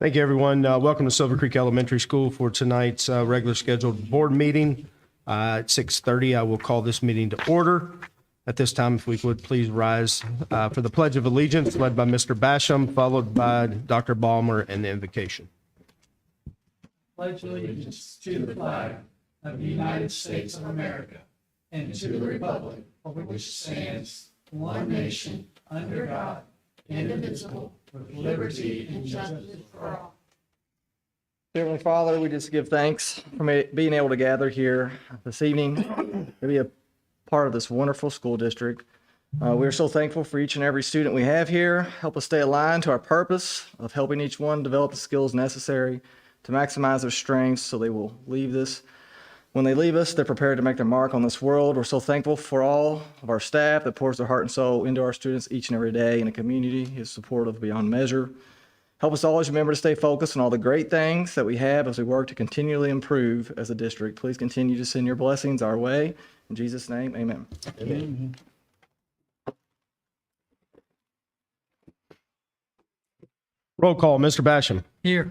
Thank you, everyone. Welcome to Silver Creek Elementary School for tonight's regular scheduled board meeting. At 6:30, I will call this meeting to order. At this time, if we would please rise for the Pledge of Allegiance, led by Mr. Basham, followed by Dr. Balmer and the invocation. Pledge allegiance to the flag of the United States of America and to the republic for which it stands, one nation, under God, indivisible, with liberty and justice for all. Heavenly Father, we just give thanks for being able to gather here this evening to be a part of this wonderful school district. We are so thankful for each and every student we have here. Help us stay aligned to our purpose of helping each one develop the skills necessary to maximize their strengths so they will leave this. When they leave us, they're prepared to make their mark on this world. We're so thankful for all of our staff that pours their heart and soul into our students each and every day, and the community is supportive beyond measure. Help us always remember to stay focused on all the great things that we have as we work to continually improve as a district. Please continue to send your blessings our way. In Jesus' name, amen. Amen. Roll call, Mr. Basham. Here.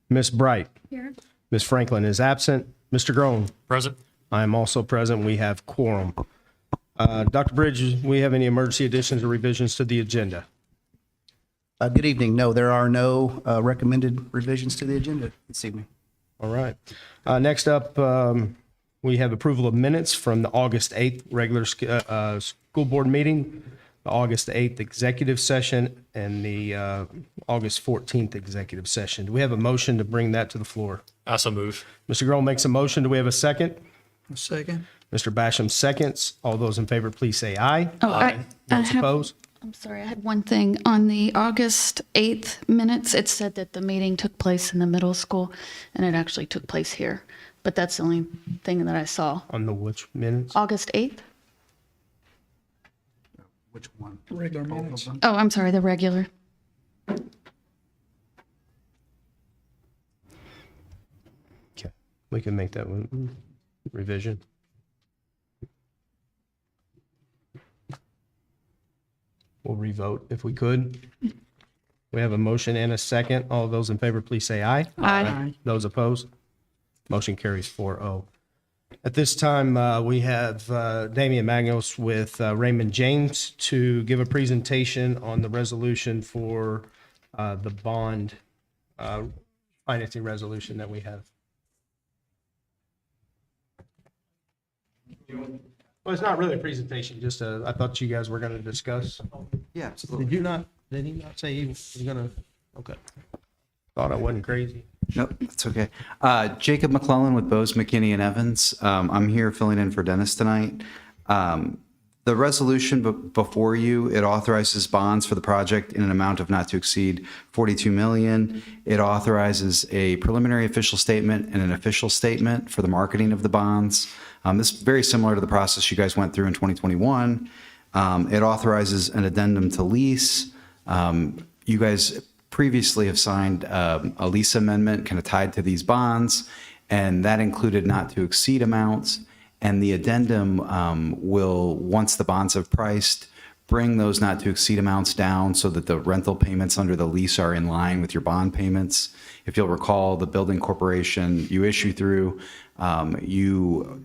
Ms. Bright. Here. Ms. Franklin is absent. Mr. Groen. Present. I am also present. We have quorum. Dr. Bridge, we have any emergency additions or revisions to the agenda? Good evening. No, there are no recommended revisions to the agenda this evening. All right. Next up, we have approval of minutes from the August 8th regular school board meeting, the August 8th executive session, and the August 14th executive session. Do we have a motion to bring that to the floor? Also move. Mr. Grohl makes a motion. Do we have a second? Second. Mr. Basham seconds. All those in favor, please say aye. Oh, I Those have, opposed? I'm sorry, I had one thing. On the August 8th minutes, it said that the meeting took place in the middle school, and it actually took place here. But that's the only thing that I saw. On the which minutes? August 8th? Which one? Regular minutes. Oh, I'm sorry, the regular. Okay, we can make that one revision. We'll revote if we could. We have a motion and a second. All those in favor, please say aye. Aye. Those opposed? Motion carries 4-0. At this time, we have Damian Magnos with Raymond James to give a presentation on the resolution for the bond financing resolution that we have. Well, it's not really a presentation, just I thought you guys were going to discuss. Yeah, absolutely. Did you not, did he not say he was going to? Okay. Thought I wasn't crazy. Nope, that's okay. Jacob McClellan with Bose, McKinney, and Evans. I'm here filling in for Dennis tonight. The resolution before you, it authorizes bonds for the project in an amount of not to exceed $42 million. It authorizes a preliminary official statement and an official statement for the marketing of the bonds. This is very similar to the process you guys went through in 2021. It authorizes an addendum to lease. You guys previously have signed a lease amendment kind of tied to these bonds, and that included not to exceed amounts. And the addendum will, once the bonds have priced, bring those not to exceed amounts down so that the rental payments under the lease are in line with your bond payments. If you'll recall, the building corporation you issue through, you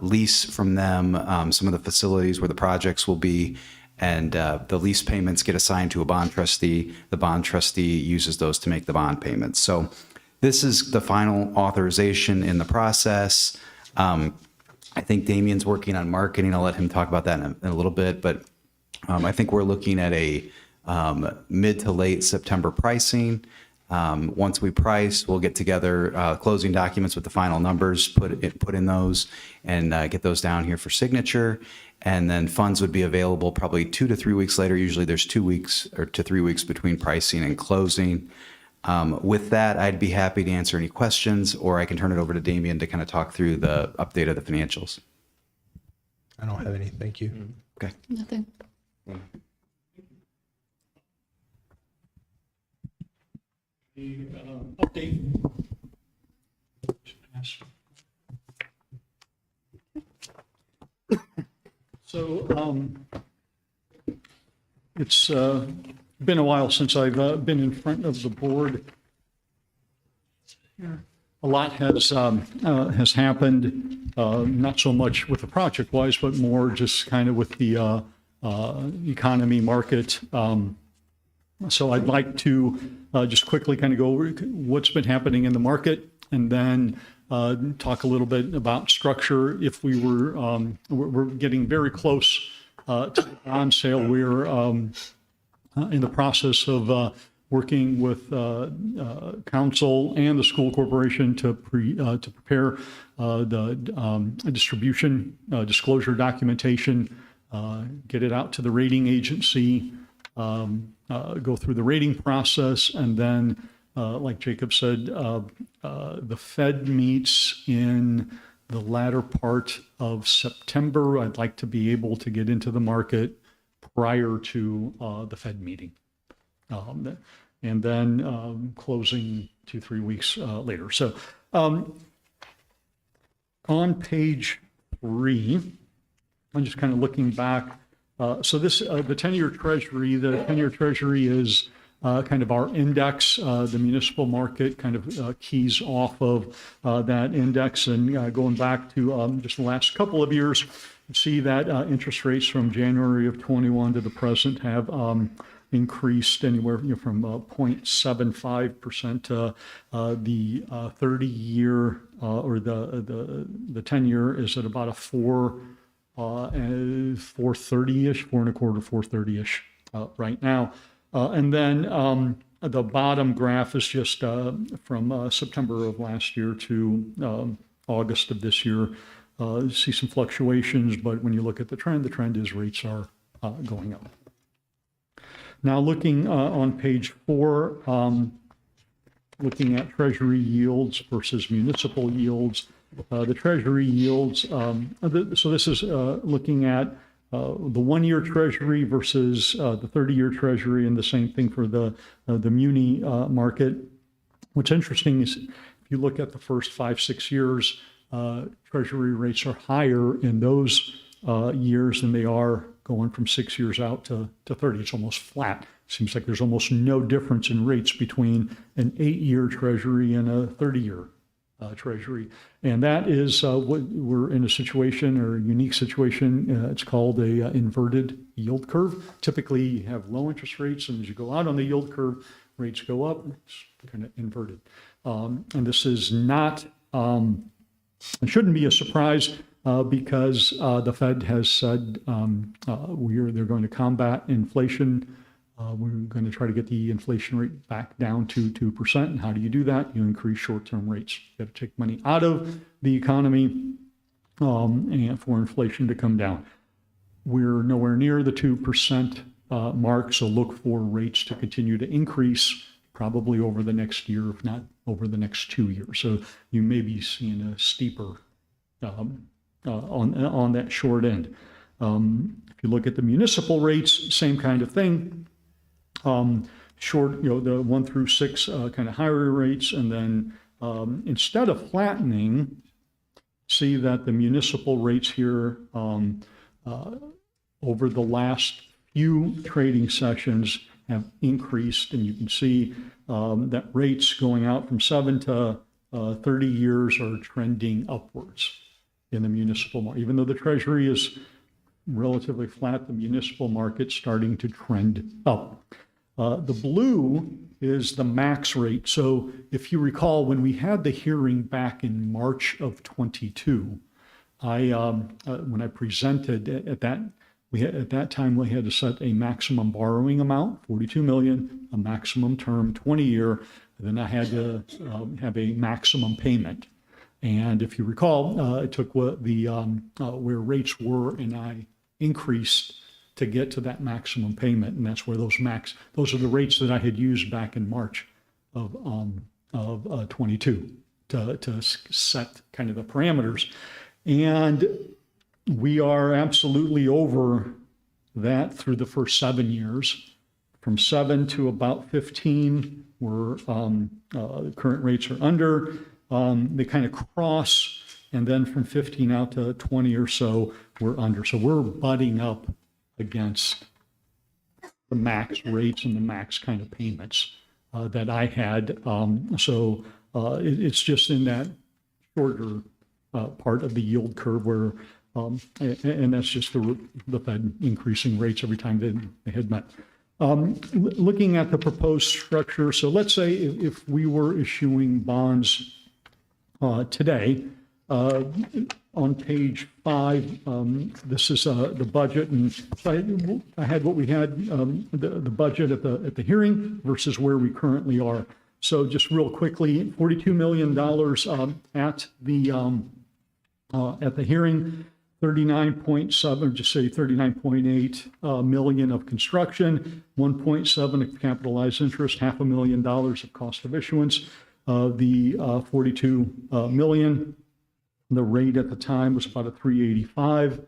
lease from them some of the facilities where the projects will be, and the lease payments get assigned to a bond trustee. The bond trustee uses those to make the bond payments. So this is the final authorization in the process. I think Damien's working on marketing. I'll let him talk about that in a little bit, but I think we're looking at a mid to late September pricing. Once we price, we'll get together closing documents with the final numbers, put in those, and get those down here for signature. And then funds would be available probably 2 to 3 weeks later. Usually there's 2 weeks or to 3 weeks between pricing and closing. With that, I'd be happy to answer any questions, or I can turn it over to Damien to kind of talk through the update of the financials. I don't have any, thank you. Okay. Nothing. The update. So it's been a while since I've been in front of the board. A lot has happened, not so much with the project-wise, but more just kind of with the economy market. So I'd like to just quickly kind of go over what's been happening in the market, and then talk a little bit about structure. If we're getting very close to the bond sale. We're in the process of working with council and the school corporation to prepare the distribution disclosure documentation, get it out to the rating agency, go through the rating process, and then, like Jacob said, the Fed meets in the latter part of September. I'd like to be able to get into the market prior to the Fed meeting. And then closing 2-3 weeks later. So on page 3, I'm just kind of looking back. So this, the 10-year treasury, is kind of our index. The municipal market kind of keys off of that index. And going back to just the last couple of years, you see that interest rates from January of 21 to the present have increased anywhere from 0.75% to the 30-year or the 10-year is at about a 4.30-ish, 4.25, 4.30-ish right now. And then the bottom graph is just from September of last year to August of this year. See some fluctuations, but when you look at the trend is rates are going up. Now looking on page 4, looking at treasury yields versus municipal yields. The treasury yields, so this is looking at the 1-year treasury versus the 30-year treasury, and the same thing for the muni market. What's interesting is if you look at the first 5-6 years, treasury rates are higher in those years than they are going from 6 years out to 30. It's almost flat. Seems like there's almost no difference in rates between an 8-year treasury and a 30-year treasury. And that is what we're in a situation, or a unique situation. It's called a inverted yield curve. Typically, you have low interest rates, and as you go out on the yield curve, rates go up. It's kind of inverted. And this is not, it shouldn't be a surprise because the Fed has said they're going to combat inflation. We're going to try to get the inflation rate back down to 2%. And how do you do that? You increase short-term rates. You have to take money out of the economy and for inflation to come down. We're nowhere near the 2% mark, so look for rates to continue to increase probably over the next year, if not over the next 2 years. So you may be seeing a steeper on that short end. If you look at the municipal rates, same kind of thing. Short, the 1 through 6 kind of higher rates, and then instead of flattening, see that the municipal rates here over the last few trading sessions have increased, and you can see that rates going out from 7 to 30 years are trending upwards in the municipal market. Even though the Treasury is relatively flat, the municipal market's starting to trend up. The blue is the max rate. So if you recall, when we had the hearing back in March of 22, when I presented at that time, we had to set a maximum borrowing amount, $42 million, a maximum term, 20-year, and then I had to have a maximum payment. And if you recall, I took what where rates were, and I increased to get to that maximum payment, and that's where those are the rates that I had used back in March of 22 to set kind of the parameters. And we are absolutely over that through the first 7 years. From 7 to about 15, where the current rates are under. They kind of cross, and then from 15 out to 20 or so, we're under. So we're butting up against the max rates and the max kind of payments that I had. It's just in that shorter part of the yield curve where, and that's just the Fed increasing rates every time they had met. Looking at the proposed structure, so let's say if we were issuing bonds today, on page 5, this is the budget, and so I had what we had, the budget at the hearing versus where we currently are. So just real quickly, $42 million at the hearing, 39.7, just say 39.8 million of construction, 1.7 of capitalized interest, $500,000 of cost of issuance. The 42 million, the rate at the time was about a 3.85.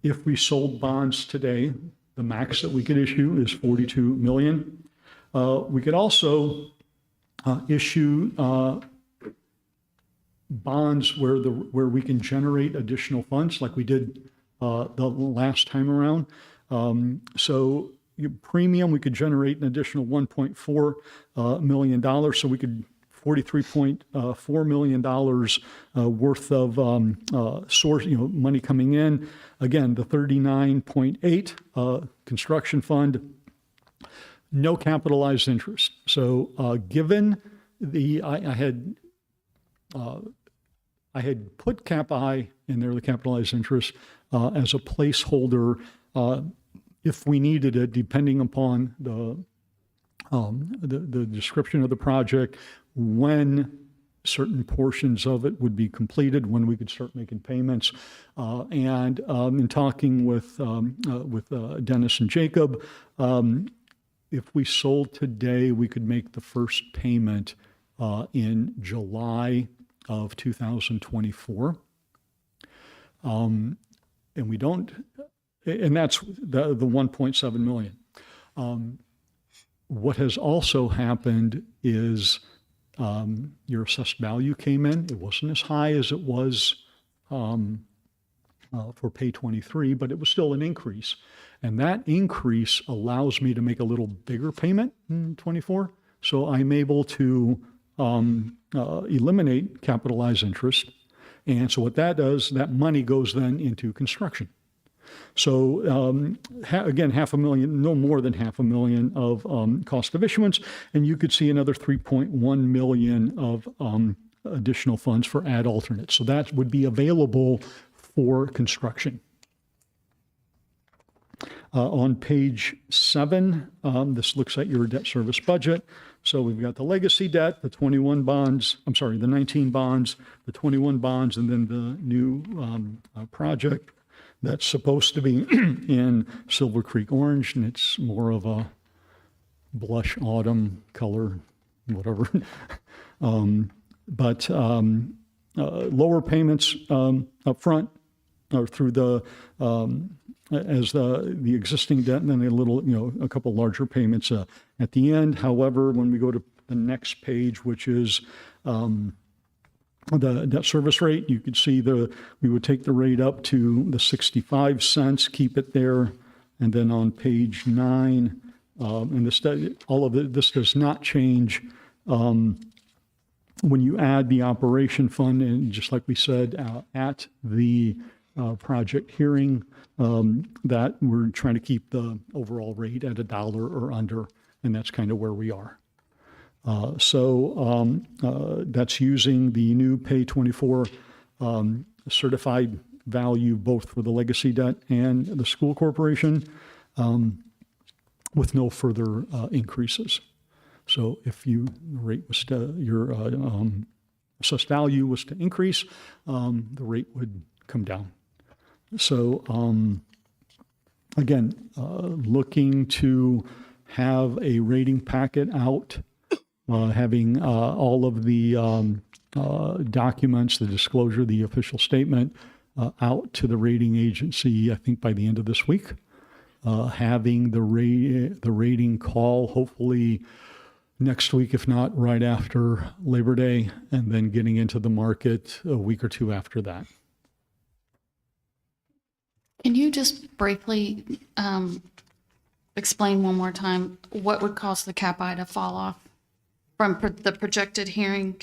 If we sold bonds today, the max that we could issue is 42 million. We could also issue bonds where we can generate additional funds, like we did the last time around. So premium, we could generate an additional $1.4 million. So we could $43.4 million worth of source, money coming in. Again, the 39.8 construction fund, No capitalized interest. So given I had put cap I in there, the capitalized interest, as a placeholder if we needed it, depending upon the description of the project, when certain portions of it would be completed, when we could start making payments. And in talking with Dennis and Jacob, if we sold today, we could make the first payment in July of 2024. And we don't, and that's the 1.7 million. What has also happened is your assessed value came in. It wasn't as high as it was for pay 23, but it was still an increase. And that increase allows me to make a little bigger payment in 24. So I'm able to eliminate capitalized interest. And so what that does, that money goes then into construction. So again, $500,000, no more than $500,000 of cost of issuance, and you could see another 3.1 million of additional funds for ad alternates. So that would be available for construction. On page 7, this looks at your debt service budget. So we've got the legacy debt, the 21 bonds, the 19 bonds, the 21 bonds, and then the new project that's supposed to be in Silver Creek orange, and it's more of a blush autumn color, whatever. But lower payments up front or through the as the existing debt, and then a couple larger payments at the end. However, when we go to the next page, which is the debt service rate, you could see we would take the rate up to the 65 cents, keep it there, and then on page 9, and this does not change when you add the operation fund, and just like we said at the project hearing, that we're trying to keep the overall rate at $1 or under, and that's kind of where we are. So that's using the new Pay 24 certified value, both for the legacy debt and the school corporation, with no further increases. So if your assessed value was to increase, the rate would come down. So again, looking to have a rating packet out, having all of the documents, the disclosure, the official statement out to the rating agency, I think by the end of this week. Having the rating call hopefully next week, if not right after Labor Day, and then getting into the market a week or two after that. Can you just briefly explain one more time what would cause the cap-I to fall off? From the projected hearing,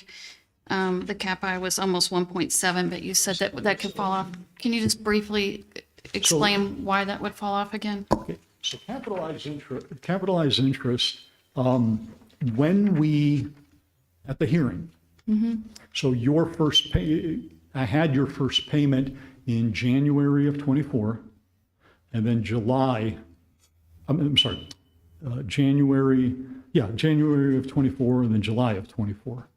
the cap-I was almost 1.7, but you said that could fall off. Can you just briefly explain why that would fall off again? Okay, so capitalized interest, when we, at the hearing, so your first I had your first payment in January of 24, and then January of 24, and then July of 24.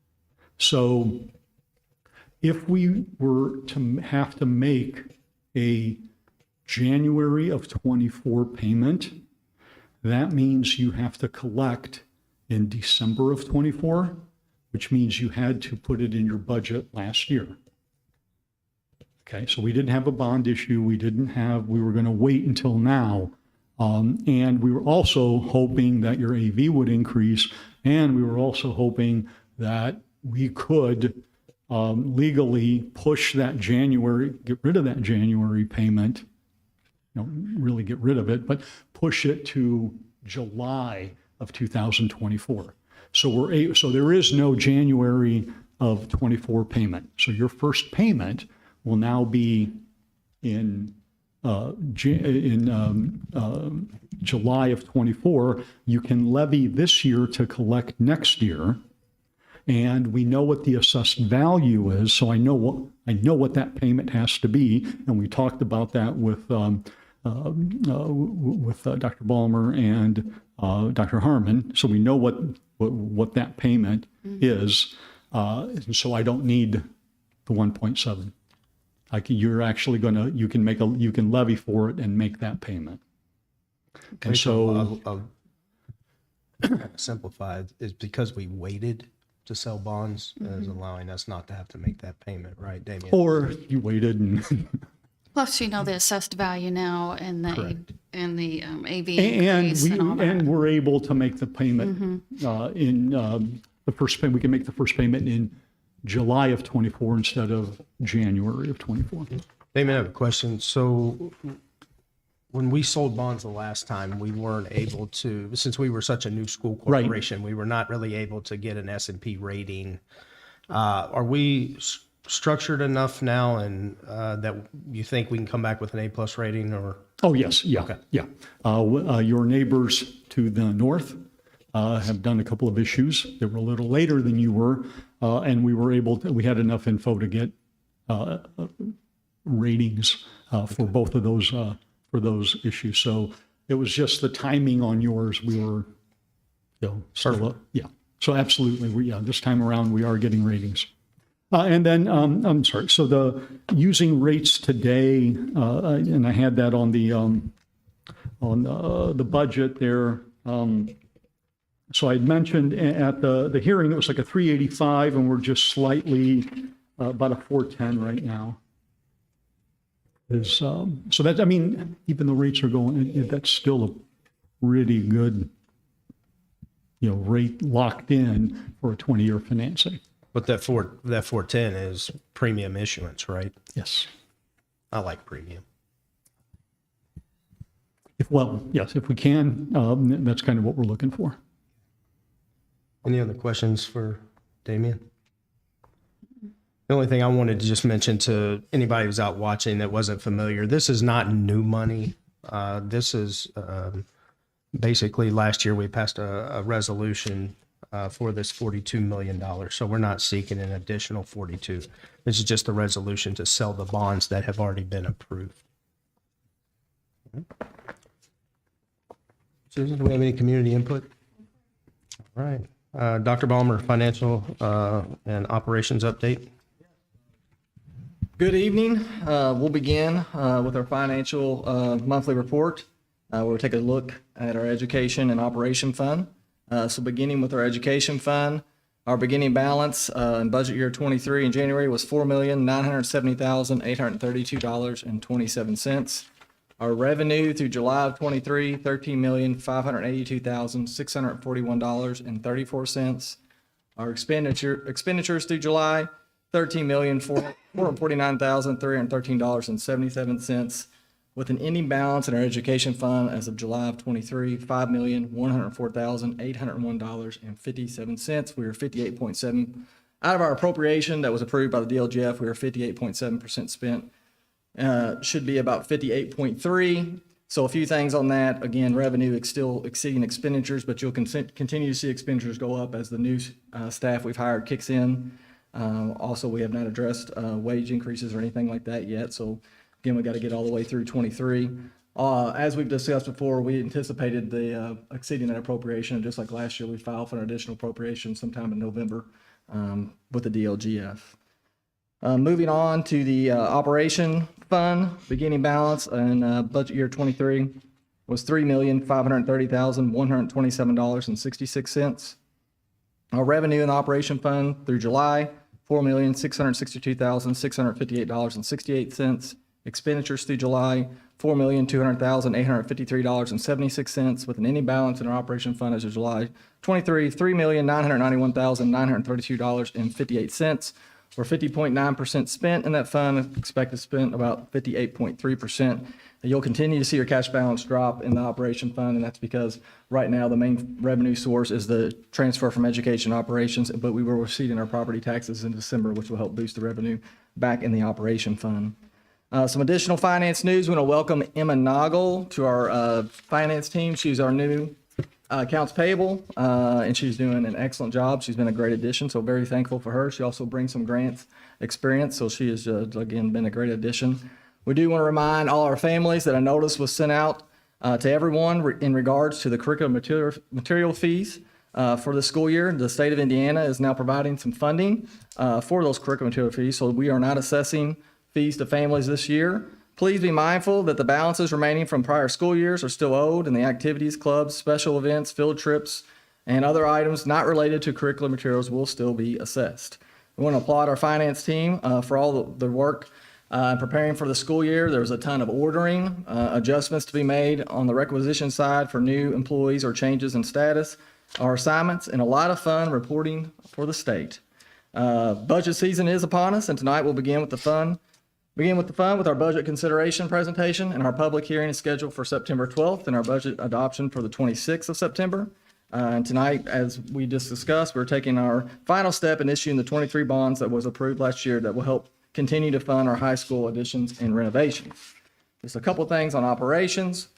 So if we were to have to make a January of 24 payment, that means you have to collect in December of 24, which means you had to put it in your budget last year. Okay, so we didn't have a bond issue. We were going to wait until now. And we were also hoping that your AV would increase, and we were also hoping that we could legally push that January, get rid of that January payment, really get rid of it, but push it to July of 2024. So there is no January of 24 payment. So your first payment will now be in July of '24, you can levy this year to collect next year. And we know what the assessed value is, so I know what that payment has to be. And we talked about that with Dr. Ballmer and Dr. Harmon. So we know what that payment is. And so I don't need the 1.7. You're actually you can levy for it and make that payment. And so Simplified is because we waited to sell bonds is allowing us not to have to make that payment, right, Damien? or you waited and Plus, you know, the assessed value now and the, Correct. and the AV and increase and all that. we're able to make the payment in the first payment. We can make the first payment in July of '24 instead of January of '24. Damien, I have a question. So when we sold bonds the last time, we weren't able to, since we were such a new school Right. corporation, we were not really able to get an S&P rating. Are we structured enough now and that you think we can come back with an A+ rating or? Oh, yes, yeah, yeah. Your neighbors to the north have done a couple of issues. They were a little later than you were, and we had enough info to get ratings for both of those issues. So it was just the timing on yours. We were, still, yeah. So absolutely, this time around we are getting ratings. And then, I'm sorry, so using rates today, and I had that on the budget there. So I'd mentioned at the hearing, it was like a 385 and we're just slightly about a 410 right now. So that, I mean, even though rates are going, that's still a pretty good, rate locked in for a 20-year financing. But that 410 is premium issuance, right? Yes. I like premium. Yes, if we can, that's kind of what we're looking for. Any other questions for Damien? The only thing I wanted to just mention to anybody who's out watching that wasn't familiar, this is not new money. This is basically last year we passed a resolution for this $42 million. So we're not seeking an additional 42. This is just the resolution to sell the bonds that have already been approved. Susan, do we have any community input? All right. Dr. Ballmer, financial and operations update. Good evening. We'll begin with our financial monthly report. We'll take a look at our education and operation fund. So beginning with our education fund, our beginning balance in budget year 23 in January was $4,970,832.27. Our revenue through July of 23, $13,582,641.34. Our expenditures through July, $13,449,313.77, with an ending balance in our education fund as of July of 23, $5,104,801.57. We were 58.7 out of our appropriation that was approved by the DLGF. We were 58.7% spent. Should be about 58.3. So a few things on that. Again, revenue is still exceeding expenditures, but you'll continue to see expenditures go up as the new staff we've hired kicks in. Also, we have not addressed wage increases or anything like that yet. So again, we got to get all the way through 23. As we've discussed before, we anticipated the exceeding that appropriation. Just like last year, we filed for an additional appropriation sometime in November with the DLGF. Moving on to the operation fund, beginning balance in budget year 23 was $3,530,127.66. Our revenue in the operation fund through July, $4,662,658.68. Expenditures through July, $4,200,853.76, with an ending balance in our operation fund as of July 23, $3,991,932.58. We're 50.9% spent in that fund, expect to spend about 58.3%. You'll continue to see your cash balance drop in the operation fund, and that's because right now the main revenue source is the transfer from education operations, but we will receive our property taxes in December, which will help boost the revenue back in the operation fund. Some additional finance news. We want to welcome Emma Noggle to our finance team. She's our new accounts payable, and she's doing an excellent job. She's been a great addition, so very thankful for her. She also brings some grants experience, so she has, again, been a great addition. We do want to remind all our families that a notice was sent out to everyone in regards to the curriculum material fees for the school year. The state of Indiana is now providing some funding for those curriculum material fees, so we are not assessing fees to families this year. Please be mindful that the balances remaining from prior school years are still owed, and the activities, clubs, special events, field trips, and other items not related to curriculum materials will still be assessed. We want to applaud our finance team for all the work preparing for the school year. There was a ton of ordering, adjustments to be made on the requisition side for new employees or changes in status or assignments, and a lot of fun reporting for the state. Budget season is upon us, and tonight we'll begin with the fun with our budget consideration presentation, and our public hearing is scheduled for September 12th and our budget adoption for the 26th of September. And tonight, as we just discussed, we're taking our final step in issuing the 23 bonds that was approved last year that will help continue to fund our high school additions and renovations. Just a couple things on operations.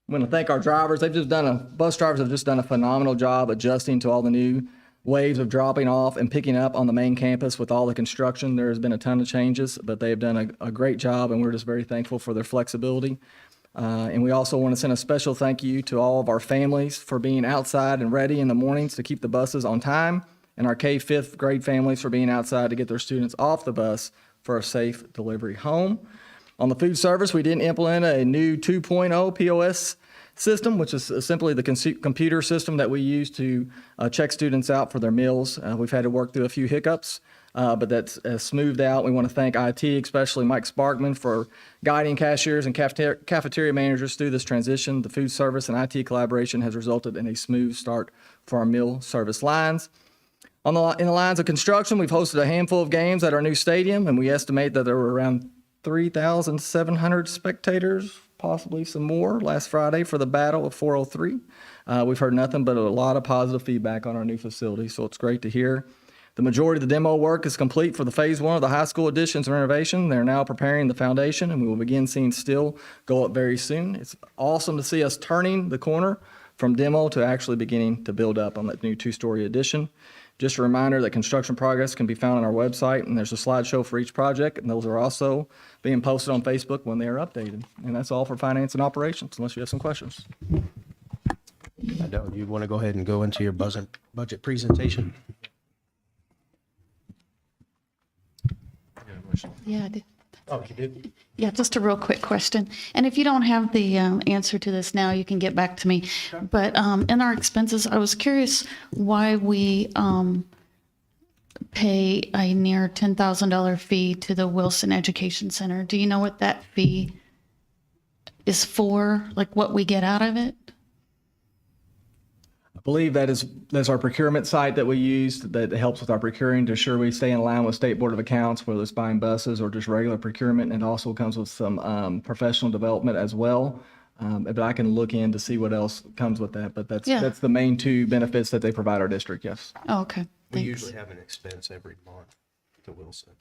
I want to thank our drivers. Bus drivers have just done a phenomenal job adjusting to all the new waves of dropping off and picking up on the main campus with all the construction. There has been a ton of changes, but they have done a great job, and we're just very thankful for their flexibility. And we also want to send a special thank you to all of our families for being outside and ready in the mornings to keep the buses on time, and our K-5th grade families for being outside to get their students off the bus for a safe delivery home. On the food service, we did implement a new 2.0 POS system, which is simply the computer system that we use to check students out for their meals. We've had to work through a few hiccups, but that's smoothed out. We want to thank IT, especially Mike Sparkman, for guiding cashiers and cafeteria managers through this transition. The food service and IT collaboration has resulted in a smooth start for our meal service lines. In the lines of construction, we've hosted a handful of games at our new stadium, and we estimate that there were around 3,700 spectators, possibly some more, last Friday for the Battle of 403. We've heard nothing but a lot of positive feedback on our new facility, so it's great to hear. The majority of the demo work is complete for the phase 1 of the high school additions and renovation. They're now preparing the foundation, and we will begin seeing steel go up very soon. It's awesome to see us turning the corner from demo to actually beginning to build up on that new 2-story addition. Just a reminder that construction progress can be found on our website, and there's a slideshow for each project, and those are also being posted on Facebook when they are updated. And that's all for finance and operations, unless you have some questions. I don't. You want to go ahead and go into your budget presentation? Yeah, I did. Oh, you did? Yeah, just a real quick question. And if you don't have the answer to this now, you can get back to me. But in our expenses, I was curious why we pay a near $10,000 fee to the Wilson Education Center. Do you know what that fee is for? Like what we get out of it? I believe that's our procurement site that we use that helps with our procuring to ensure we stay in line with State Board of Accounts, whether it's buying buses or just regular procurement. And it also comes with some professional development as well. But I can look in to see what else comes with that. But that's the main 2 benefits that they provide our district, yes. Oh, okay. We Thanks. usually have an expense every month to Wilson.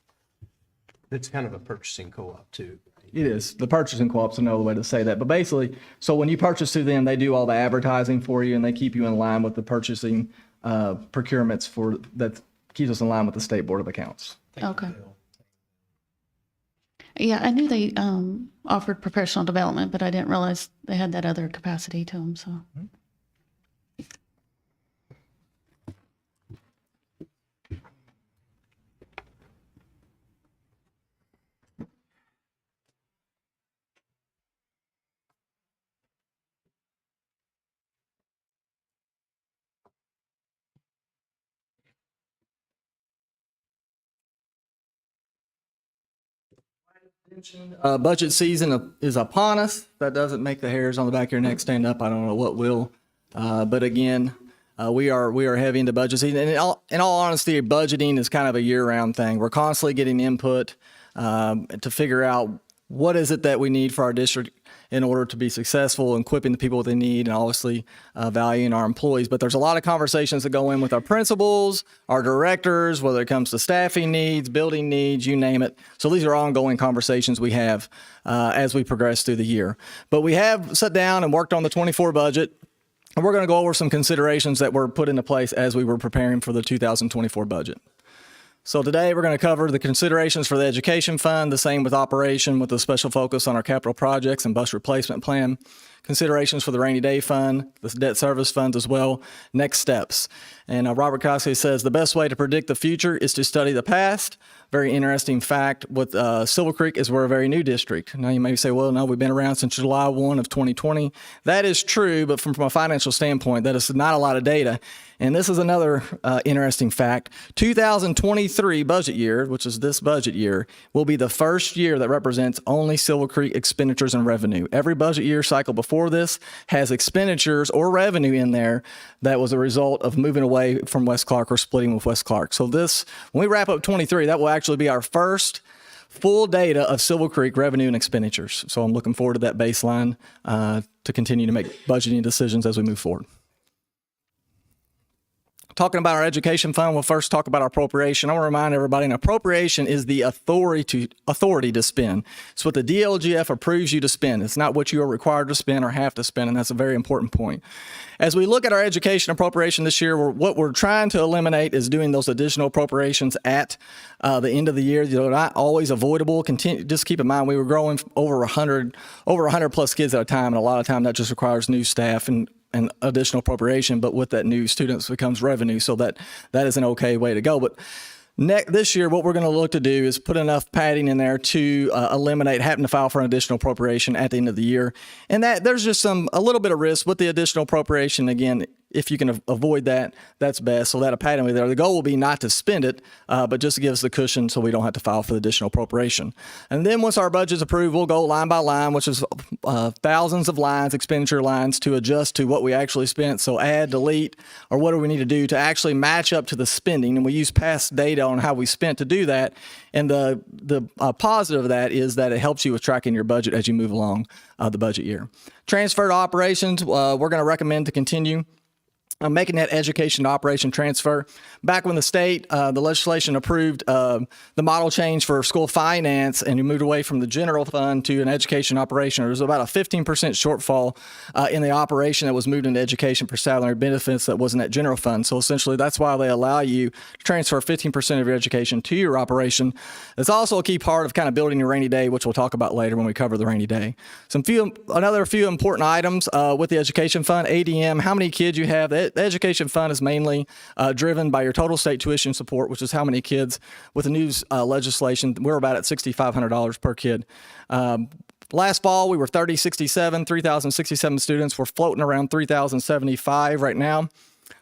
It's kind of a purchasing co-op too. It is. The purchasing co-op's another way to say that. But basically, so when you purchase through them, they do all the advertising for you, and they keep you in line with the purchasing procurements that keeps us in line with the State Board of Accounts. Okay. Yeah, I knew they offered professional development, but I didn't realize they had that other capacity to them, so. Budget season is upon us. That doesn't make the hairs on the back of your neck stand up. I don't know what will. But again, we are heavy into budget season. And in all honesty, budgeting is kind of a year-round thing. We're constantly getting input to figure out what is it that we need for our district in order to be successful, equipping the people they need, and obviously valuing our employees. But there's a lot of conversations that go in with our principals, our directors, whether it comes to staffing needs, building needs, you name it. So these are ongoing conversations we have as we progress through the year. But we have sat down and worked on the 24 budget, and we're going to go over some considerations that were put into place as we were preparing for the 2024 budget. So today we're going to cover the considerations for the education fund, the same with operation with a special focus on our capital projects and bus replacement plan, considerations for the rainy day fund, the debt service funds as well, next steps. And Robert Kosky says the best way to predict the future is to study the past. Very interesting fact with Silver Creek is we're a very new district. Now you may say, well, no, we've been around since July 1 of 2020. That is true, but from a financial standpoint, that is not a lot of data. And this is another interesting fact. 2023 budget year, which is this budget year, will be the first year that represents only Silver Creek expenditures and revenue. Every budget year cycle before this has expenditures or revenue in there that was a result of moving away from West Clark or splitting with West Clark. So this, when we wrap up 23, that will actually be our first full data of Silver Creek revenue and expenditures. So I'm looking forward to that baseline to continue to make budgeting decisions as we move forward. Talking about our education fund, we'll first talk about our appropriation. I want to remind everybody, an appropriation is the authority to spend. It's what the DLGF approves you to spend. It's not what you are required to spend or have to spend, and that's a very important point. As we look at our education appropriation this year, what we're trying to eliminate is doing those additional appropriations at the end of the year. You know, not always avoidable. Just keep in mind, we were growing over 100 plus kids at a time, and a lot of time that just requires new staff and additional appropriation, but with that new students becomes revenue. So that is an okay way to go. But this year, what we're going to look to do is put enough padding in there to eliminate having to file for an additional appropriation at the end of the year. And that there's just a little bit of risk with the additional appropriation. Again, if you can avoid that, that's best. So that a padding there. The goal will be not to spend it, but just to give us the cushion so we don't have to file for the additional appropriation. And then once our budget's approved, we'll go line by line, which is thousands of lines, expenditure lines, to adjust to what we actually spent. So add, delete, or what do we need to do to actually match up to the spending. And we use past data on how we spent to do that. And the positive of that is that it helps you with tracking your budget as you move along the budget year. Transfer to operations, we're going to recommend to continue making that education to operation transfer. Back when the state, the legislation approved the model change for school finance and you moved away from the general fund to an education operation, there was about a 15% shortfall in the operation that was moved into education for salary benefits that wasn't that general fund. So essentially that's why they allow you to transfer 15% of your education to your operation. It's also a key part of kind of building your rainy day, which we'll talk about later when we cover the rainy day. Another few important items with the education fund, ADM, how many kids you have. The education fund is mainly driven by your total state tuition support, which is how many kids. With the new legislation, we're about at $6,500 per kid. Last fall, we were 3,067 students. We're floating around 3,075 right now.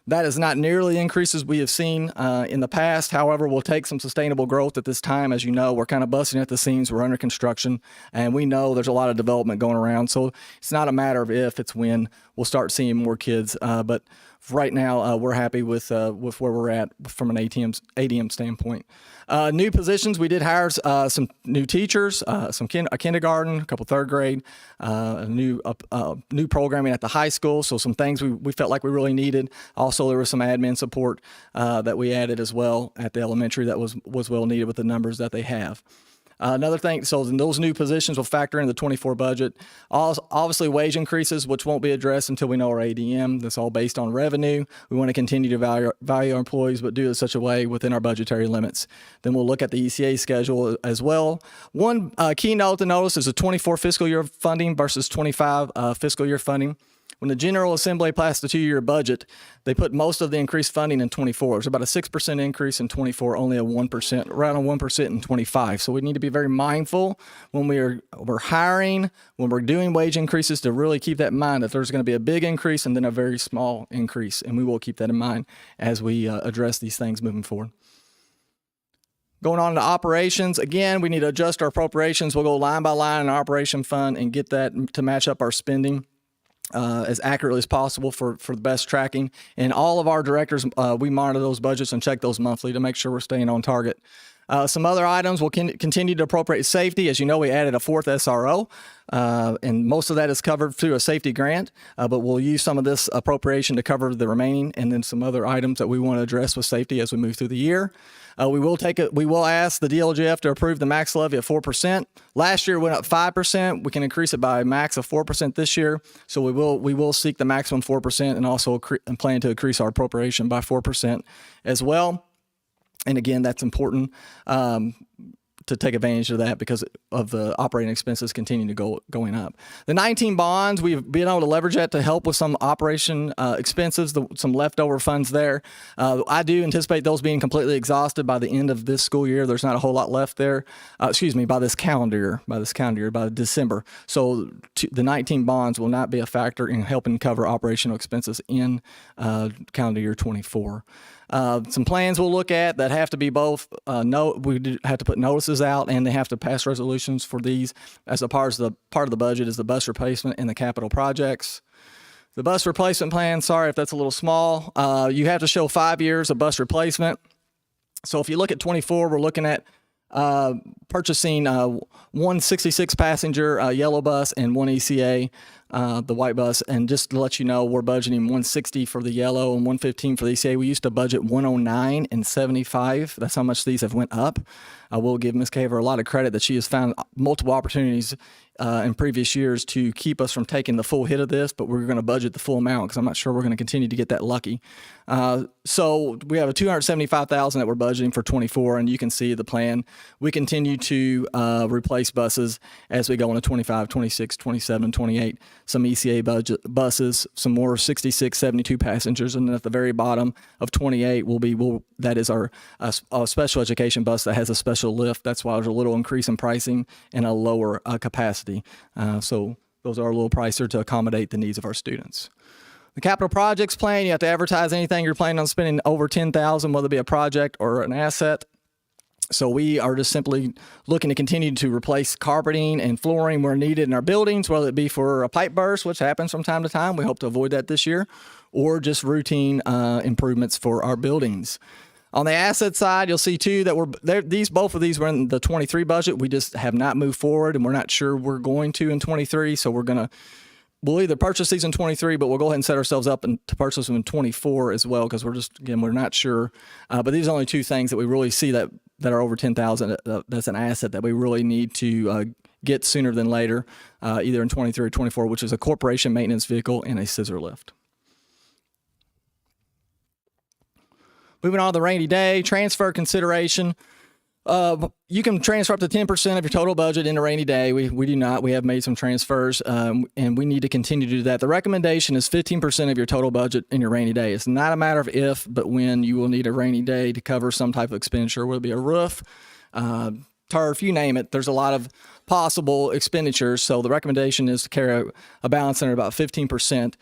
That is not nearly the increases we have seen in the past. However, we'll take some sustainable growth at this time. As you know, we're kind of busting at the seams. We're under construction, and we know there's a lot of development going around. So it's not a matter of if, it's when we'll start seeing more kids. But right now, we're happy with where we're at from an ADM standpoint. New positions, we did hire some new teachers, a kindergarten, a couple third grade, new programming at the high school. So some things we felt like we really needed. Also, there was some admin support that we added as well at the elementary that was well needed with the numbers that they have. Another thing, so those new positions will factor into the 24 budget. Obviously, wage increases, which won't be addressed until we know our ADM. That's all based on revenue. We want to continue to value our employees, but do it in such a way within our budgetary limits. Then we'll look at the ECA schedule as well. One key note to notice is the 24 fiscal year funding versus 25 fiscal year funding. When the General Assembly passed the 2-year budget, they put most of the increased funding in 24. There's about a 6% increase in 24, only a 1%, around a 1% in 25. So we need to be very mindful when we're hiring, when we're doing wage increases, to really keep that in mind, that there's going to be a big increase and then a very small increase. And we will keep that in mind as we address these things moving forward. Going on to operations, again, we need to adjust our appropriations. We'll go line by line in our operation fund and get that to match up our spending as accurately as possible for the best tracking. And all of our directors, we monitor those budgets and check those monthly to make sure we're staying on target. Some other items will continue to appropriate safety. As you know, we added a fourth SRO, and most of that is covered through a safety grant, but we'll use some of this appropriation to cover the remaining, and then some other items that we want to address with safety as we move through the year. We will ask the DLGF to approve the max levy of 4%. Last year it went up 5%. We can increase it by a max of 4% this year. So we will seek the maximum 4% and also plan to increase our appropriation by 4% as well. And again, that's important to take advantage of that because of the operating expenses continue to going up. The 19 bonds, we've been able to leverage that to help with some operation expenses, some leftover funds there. I do anticipate those being completely exhausted by the end of this school year. There's not a whole lot left there. By this calendar year, by December. So the 19 bonds will not be a factor in helping cover operational expenses in calendar year 24. Some plans we'll look at that have to be both, we have to put notices out and they have to pass resolutions for these as a part of the budget is the bus replacement and the capital projects. The bus replacement plan, sorry if that's a little small. You have to show 5 years of bus replacement. So if you look at 24, we're looking at purchasing one 66 passenger yellow bus and one ECA, the white bus. And just to let you know, we're budgeting 160 for the yellow and 115 for the ECA. We used to budget 109 and 75. That's how much these have went up. I will give Ms. Caver a lot of credit that she has found multiple opportunities in previous years to keep us from taking the full hit of this, but we're going to budget the full amount because I'm not sure we're going to continue to get that lucky. So we have a $275,000 that we're budgeting for 24, and you can see the plan. We continue to replace buses as we go into 25, 26, 27, 28, some ECA buses, some more 66, 72 passengers, and then at the very bottom of 28 that is our special education bus that has a special lift. That's why there's a little increase in pricing and a lower capacity. So those are a little pricier to accommodate the needs of our students. The capital projects plan, you have to advertise anything you're planning on spending over $10,000, whether it be a project or an asset. So we are just simply looking to continue to replace carpeting and flooring where needed in our buildings, whether it be for a pipe burst, which happens from time to time. We hope to avoid that this year, or just routine improvements for our buildings. On the asset side, you'll see too that both of these were in the 23 budget. We just have not moved forward, and we're not sure we're going to in 23. So we'll either purchase these in 23, but we'll go ahead and set ourselves up to purchase them in 24 as well, because we're not sure. But these are only two things that we really see that are over 10,000. That's an asset that we really need to get sooner than later, either in 23 or 24, which is a corporation maintenance vehicle and a scissor lift. Moving on to the rainy day transfer consideration. You can transfer up to 10% of your total budget in a rainy day. We do not. We have made some transfers, and we need to continue to do that. The recommendation is 15% of your total budget in your rainy day. It's not a matter of if, but when you will need a rainy day to cover some type of expenditure, whether it be a roof, turf, you name it. There's a lot of possible expenditures. So the recommendation is to carry a balance under about 15%.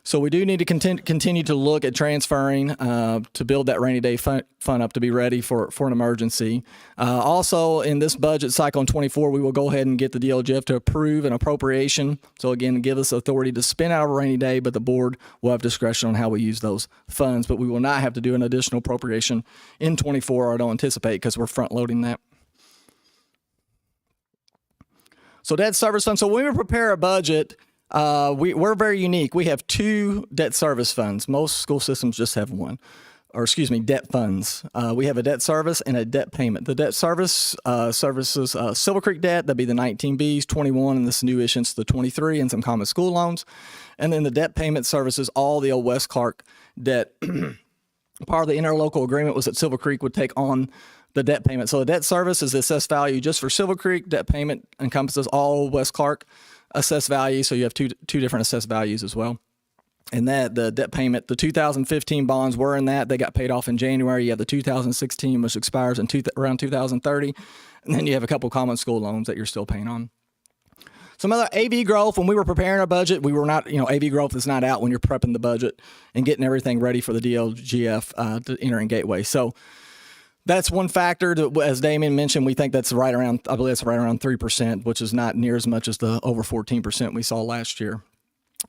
So we do need to continue to look at transferring to build that rainy day fund up to be ready for an emergency. Also, in this budget cycle in 24, we will go ahead and get the DLGF to approve an appropriation. So again, give us authority to spend out of a rainy day, but the board will have discretion on how we use those funds. But we will not have to do an additional appropriation in 24, I don't anticipate, because we're front loading that. So debt service fund. So when we prepare a budget, we're very unique. We have two debt service funds. Most school systems just have one, debt funds. We have a debt service and a debt payment. The debt service services Silver Creek debt, that'd be the 19Bs, 21, and this new issuance, the 23, and some common school loans. And then the debt payment services all the old West Clark debt. Part of the interlocal agreement was that Silver Creek would take on the debt payment. So the debt service is the assessed value just for Silver Creek. Debt payment encompasses all West Clark assessed value, so you have two different assessed values as well. And that the debt payment, the 2015 bonds were in that. They got paid off in January. You have the 2016, which expires in around 2030. And then you have a couple common school loans that you're still paying on. Some other AV growth, when we were preparing our budget, we were not, AV growth is not out when you're prepping the budget and getting everything ready for the DLGF to enter in Gateway. So that's one factor that, as Damien mentioned, we think that's right around, I believe that's right around 3%, which is not near as much as the over 14% we saw last year.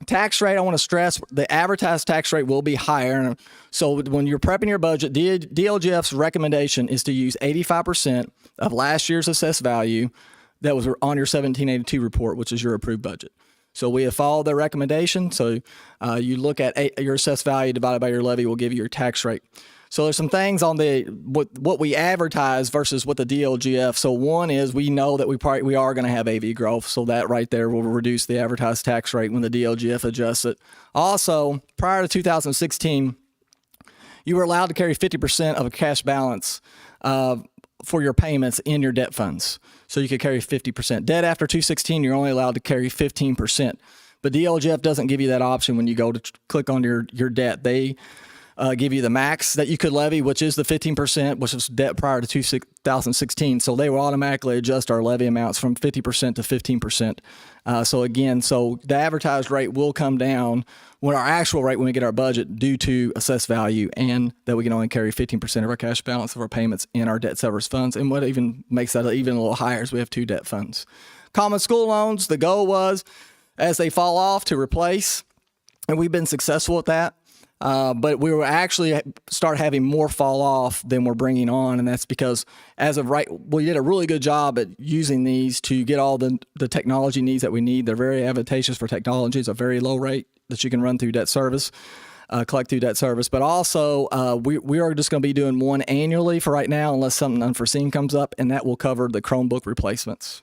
Tax rate, I want to stress, the advertised tax rate will be higher. So when you're prepping your budget, DLGF's recommendation is to use 85% of last year's assessed value that was on your 1782 report, which is your approved budget. So we have followed their recommendation. So you look at your assessed value divided by your levy will give you your tax rate. So there's some things on what we advertise versus what the DLGF. So one is we know that we are going to have AV growth. So that right there will reduce the advertised tax rate when the DLGF adjusts it. Also, prior to 2016, you were allowed to carry 50% of a cash balance for your payments in your debt funds. So you could carry 50%. Debt after 2016, you're only allowed to carry 15%. But DLGF doesn't give you that option when you go to click on your debt. They give you the max that you could levy, which is the 15%, which was debt prior to 2016. So they will automatically adjust our levy amounts from 50% to 15%. So the advertised rate will come down when our actual rate when we get our budget due to assessed value, and that we can only carry 15% of our cash balance of our payments in our debt service funds. And what even makes that even a little higher is we have 2 debt funds. Common school loans, the goal was as they fall off to replace, and we've been successful at that. But we will actually start having more fall off than we're bringing on. And that's because as of right, we did a really good job at using these to get all the technology needs that we need. They're very advantageous for technology. It's a very low rate that you can run through debt service, collect through debt service. But also we are just going to be doing one annually for right now, unless something unforeseen comes up, and that will cover the Chromebook replacements.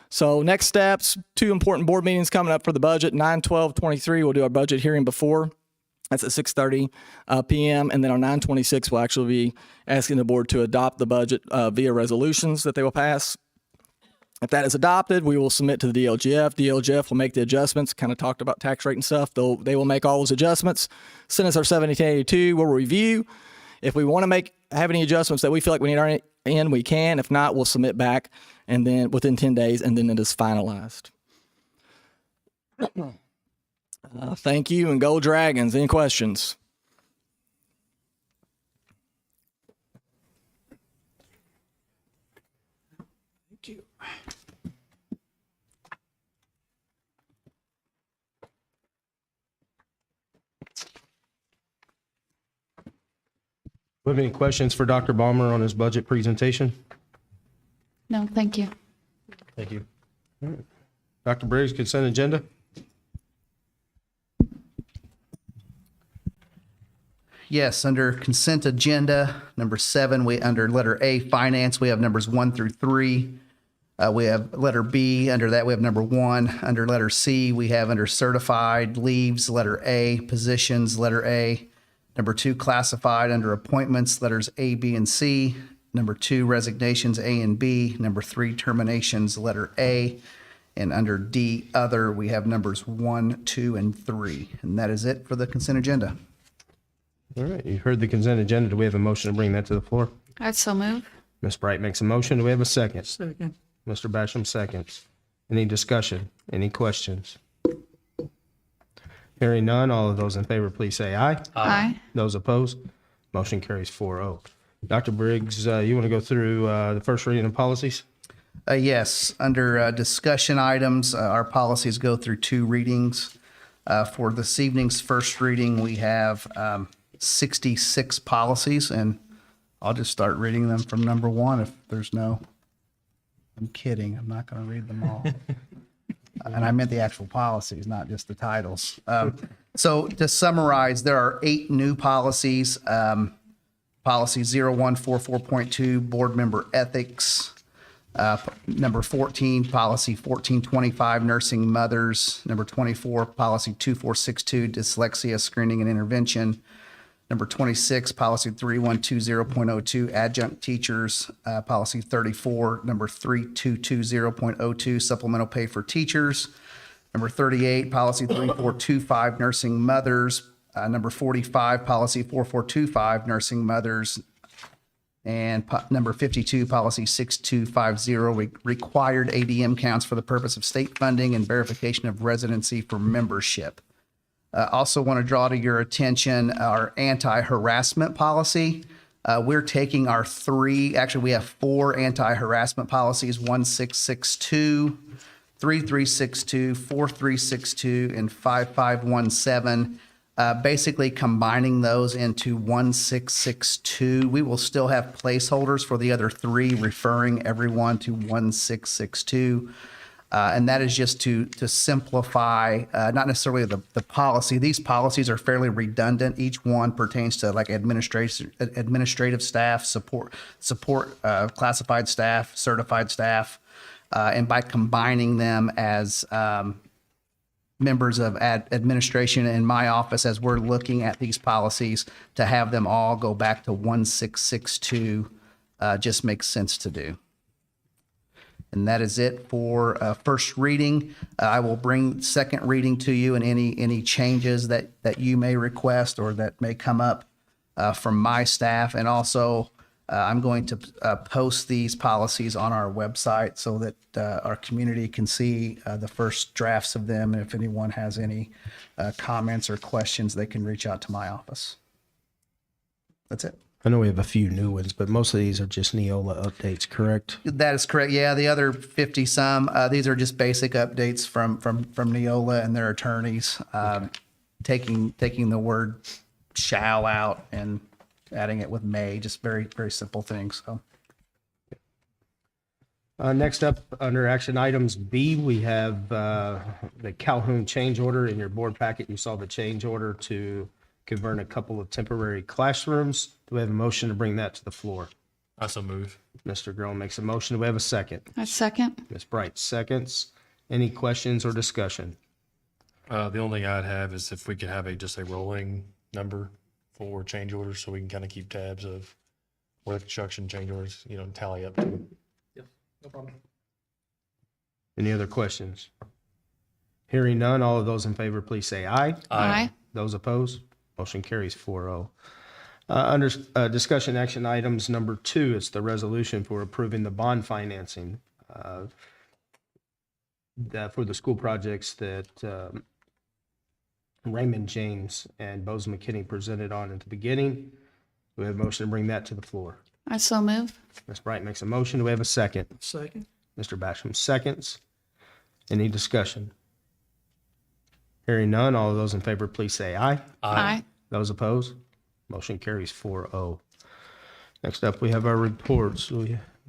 So next steps, 2 important board meetings coming up for the budget. 9/12/23, we'll do our budget hearing before. That's at 6:30 p.m. And then on 9/26, we'll actually be asking the board to adopt the budget via resolutions that they will pass. If that is adopted, we will submit to the DLGF. DLGF will make the adjustments, kind of talked about tax rate and stuff. They will make all those adjustments. Send us our 1782. We'll review. If we want to have any adjustments that we feel like we need in, we can. If not, we'll submit back, and then within 10 days, and then it is finalized. Thank you, and go Dragons. Any questions? Thank you. Do you have any questions for Dr. Balmer on his budget presentation? No, thank you. Thank you. All right. Dr. Briggs, consent agenda? Yes, under consent agenda, number 7, under letter A, finance, we have numbers 1 through 3. We have letter B, under that we have number 1. Under letter C, we have under certified leaves, letter A, positions, letter A. Number 2, classified under appointments, letters A, B, and C. Number 2, resignations, A and B. Number 3, terminations, letter A. And under D, other, we have numbers 1, 2, and 3. And that is it for the consent agenda. All right, you heard the consent agenda. Do we have a motion to bring that to the floor? I'd so move. Ms. Bright makes a motion. Do we have a second? Second. Mr. Basham seconds. Any discussion? Any questions? Hearing none, all of those in favor, please say aye. Aye. Those opposed, motion carries 4-0. Dr. Briggs, you want to go through the first reading of policies? Yes, under discussion items, our policies go through 2 readings. For this evening's first reading, we have 66 policies, and I'll just start reading them from number 1 if there's no. I'm kidding. I'm not going to read them all. And I meant the actual policies, not just the titles. So to summarize, there are 8 new policies. Policy 0144.2, board member ethics. Number 14, policy 1425, nursing mothers. Number 24, policy 2462, dyslexia screening and intervention. Number 26, policy 3120.02, adjunct teachers. Policy 34, number 3220.02, supplemental pay for teachers. Number 38, policy 3425, nursing mothers. Number 45, policy 4425, nursing mothers. And number 52, policy 6250, required ADM counts for the purpose of state funding and verification of residency for membership. Also want to draw to your attention our anti-harassment policy. We're taking our 3, actually we have 4 anti-harassment policies, 1662, 3362, 4362, and 5517. Basically combining those into 1662. We will still have placeholders for the other three, referring everyone to 1662. And that is just to simplify, not necessarily the policy. These policies are fairly redundant. Each one pertains to like administrative staff, support, classified staff, certified staff. And by combining them as members of administration in my office, as we're looking at these policies, to have them all go back to 1662 just makes sense to do. And that is it for first reading. I will bring second reading to you and any changes that you may request or that may come up from my staff. And also, I'm going to post these policies on our website so that our community can see the first drafts of them. And if anyone has any comments or questions, they can reach out to my office. That's it. I know we have a few new ones, but most of these are just Neola updates, correct? That is correct. Yeah, the other 50 some, these are just basic updates from Neola and their attorneys, taking the word shall out and adding it with may, just very, very simple things. So. Next up, under action items B, we have the Calhoun change order. In your board packet, you saw the change order to convert a couple of temporary classrooms. Do we have a motion to bring that to the floor? I so move. Mr. Groen makes a motion. Do we have a second? I second. Ms. Bright seconds. Any questions or discussion? The only thing I'd have is if we could have just a rolling number for change orders so we can kind of keep tabs of where the construction change orders, tally up to. Yeah, no problem. Any other questions? Hearing none, all of those in favor, please say aye. Aye. Those opposed? Motion carries 4-0. Under discussion action items number 2, it's the resolution for approving the bond financing for the school projects that Raymond James and Bose McKinney presented on at the beginning. Do we have a motion to bring that to the floor? I so move. Ms. Bright makes a motion. Do we have a second? Second. Mr. Basham seconds. Any discussion? Hearing none, all of those in favor, please say aye. Aye. Those opposed? Motion carries 4-0. Next up, we have our reports.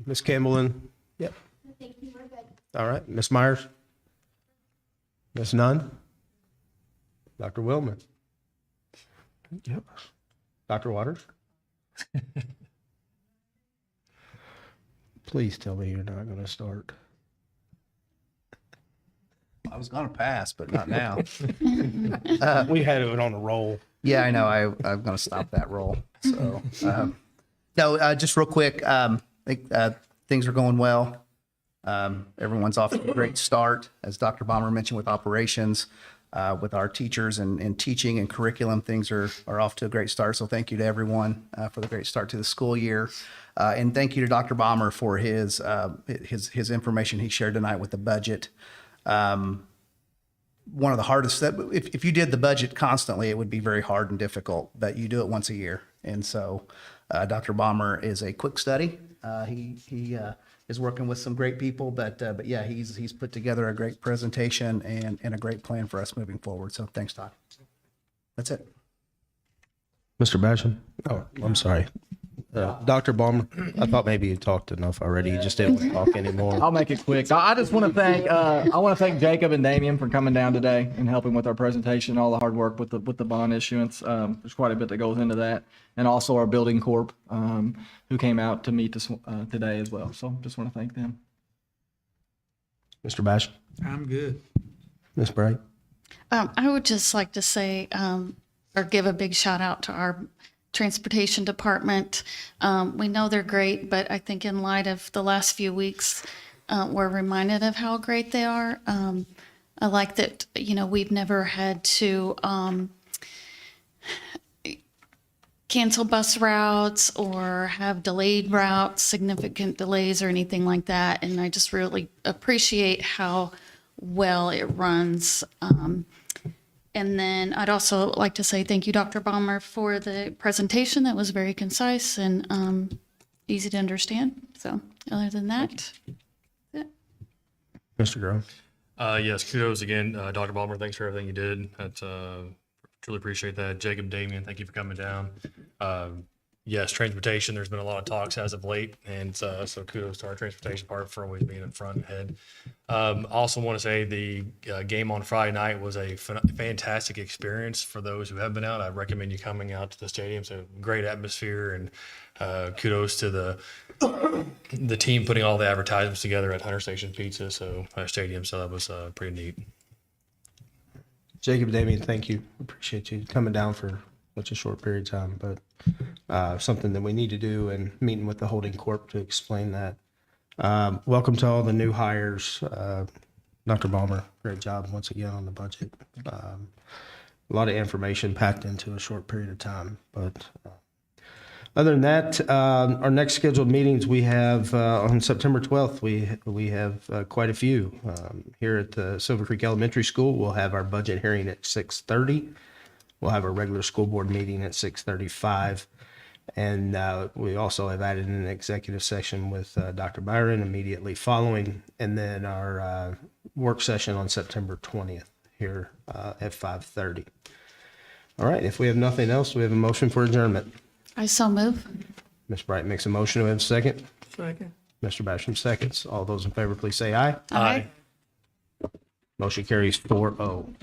Ms. Campbell. Yep. Thank you, we're good. All right. Ms. Myers? Ms. Nunn? Dr. Willman? Yep. Dr. Waters? Please tell me you're not going to start. I was going to pass, but not now. We had it on a roll. Yeah, I know. I'm going to stop that roll. So, no, just real quick. I think things are going well. Everyone's off to a great start, as Dr. Bomber mentioned, with operations, with our teachers and teaching and curriculum. Things are off to a great start. So thank you to everyone for the great start to the school year. And thank you to Dr. Bomber for his information he shared tonight with the budget. One of the hardest if you did the budget constantly, it would be very hard and difficult, but you do it once a year. And so, Dr. Bomber is a quick study. He is working with some great people, but yeah, he's put together a great presentation and a great plan for us moving forward. So thanks, Todd. That's it. Mr. Basham? Oh, I'm sorry. Dr. Balmer, I thought maybe you talked enough already. You just didn't want to talk anymore. I'll make it quick. I just want to thank Jacob and Damien for coming down today and helping with our presentation, all the hard work with the bond issuance. There's quite a bit that goes into that, and also our building corp who came out to meet us today as well. So just want to thank them. Mr. Basham? I'm good. Ms. Bright? I would just like to say, or give a big shout out to our transportation department. We know they're great, but I think in light of the last few weeks, we're reminded of how great they are. I like that, we've never had to cancel bus routes or have delayed routes, significant delays or anything like that. And I just really appreciate how well it runs. And then I'd also like to say thank you, Dr. Balmer, for the presentation. That was very concise and easy to understand. So other than that, Mr. Grove? Yes, kudos again, Dr. Ballmer. Thanks for everything you did. Truly appreciate that. Jacob, Damian, thank you for coming down. Yes, transportation, there's been a lot of talks as of late, and so kudos to our transportation part for always being in front and ahead. Also want to say the game on Friday night was a fantastic experience for those who have been out. I recommend you coming out to the stadium. It's a great atmosphere, and kudos to the team putting all the advertisements together at Hunter Station Pizza, stadium. So that was pretty neat. Jacob, Damian, thank you. Appreciate you coming down for such a short period of time, but something that we need to do and meeting with the holding corp to explain that. Welcome to all the new hires. Dr. Balmer, great job once again on the budget. A lot of information packed into a short period of time, but other than that, our next scheduled meetings we have on September 12th. We have quite a few here at the Silver Creek Elementary School. We'll have our budget hearing at 6:30. We'll have our regular school board meeting at 6:35. And we also have added an executive session with Dr. Byron immediately following, and then our work session on September 20th here at 5:30. All right, if we have nothing else, we have a motion for adjournment. I so move. Ms. Bright makes a motion. Do we have a second? Second. Mr. Basham seconds. All those in favor, please say aye. Aye. Motion carries 4-0.